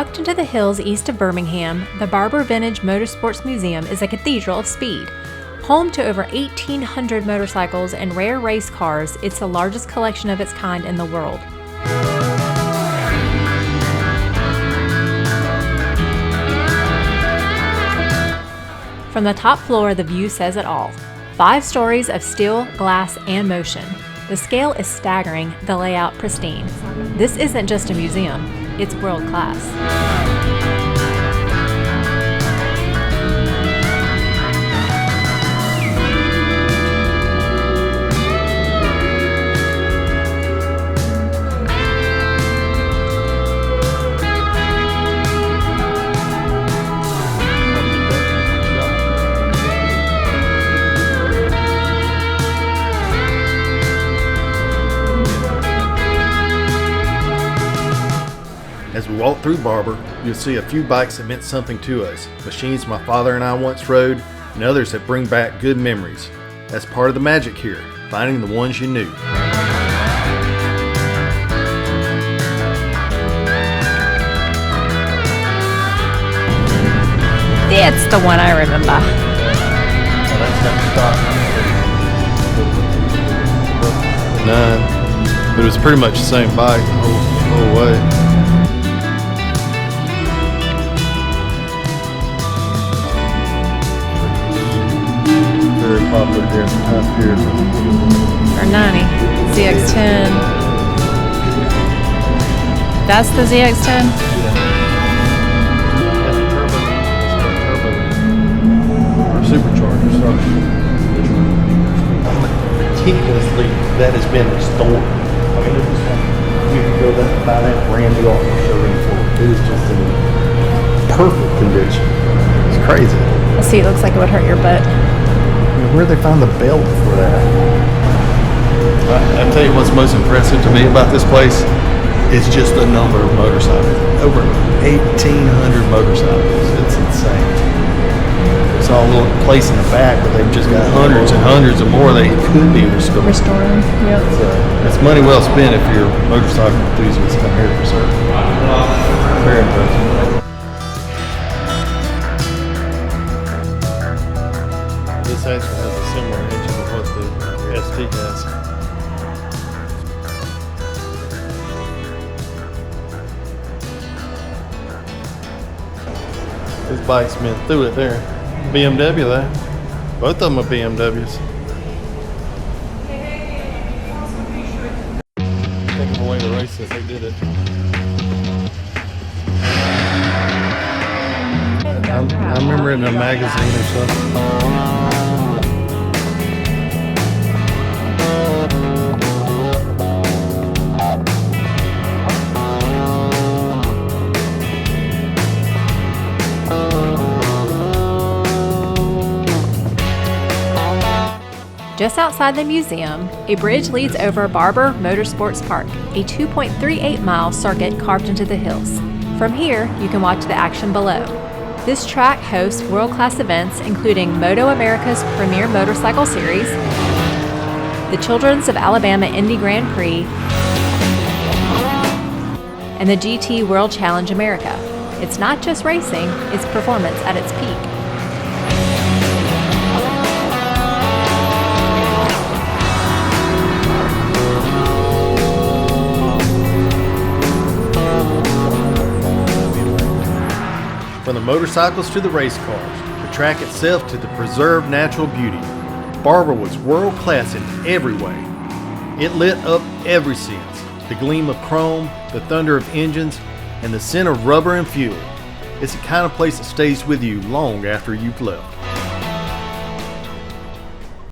Tucked into the hills east of Birmingham, the Barber Vintage Motorsports Museum is a cathedral of speed. Home to over 1,800 motorcycles and rare race cars, it's the largest collection of its kind in the world. From the top floor, the view says it all. 5 stories of steel, glass, and motion. The scale is staggering, the layout pristine. This isn't just a museum, it's world class. As we walk through Barber, you'll see a few bikes that meant something to us, machines my father and I once rode, and others that bring back good memories. That's part of the magic here, finding the ones you knew. It's the one I remember. None, but it was pretty much the same bike the whole way. Very popular here up here. Or 90. ZX10. That's the ZX10? Or supercharger, sorry. Meticulously, that has been restored. I mean, it was like, you can go there and buy that brand new off the showroom floor. It is just in perfect condition. It's crazy. Let's see, it looks like it would hurt your butt. Where'd they find the belt for that? I'll tell you what's most impressive to me about this place is just the number of motorcycles. Over 1,800 motorcycles. It's insane. It's all a little place in the back, but they've just got hundreds and hundreds of more they could be restored. Restoring, yep. It's money well spent if you're a motorcycle enthusiast come here for certain. Very impressive. This actually has a similar engine to what the ST has. This bike's been through it there. BMW there. Both of them are BMWs. Take them away to race if they did it. I remember it in a magazine or something. Just outside the museum, a bridge leads over Barber Motorsports Park, a 2.38-mile circuit carved into the hills. From here, you can watch the action below. This track hosts world-class events including Moto America's premier motorcycle series, the Children's of Alabama Indy Grand Prix, and the GT World Challenge America. It's not just racing, it's performance at its peak. From the motorcycles to the race cars, the track itself to the preserved natural beauty, Barber was world class in every way. It lit up every sense, the gleam of chrome, the thunder of engines, and the scent of rubber and fuel. It's the kind of place that stays with you long after you've left.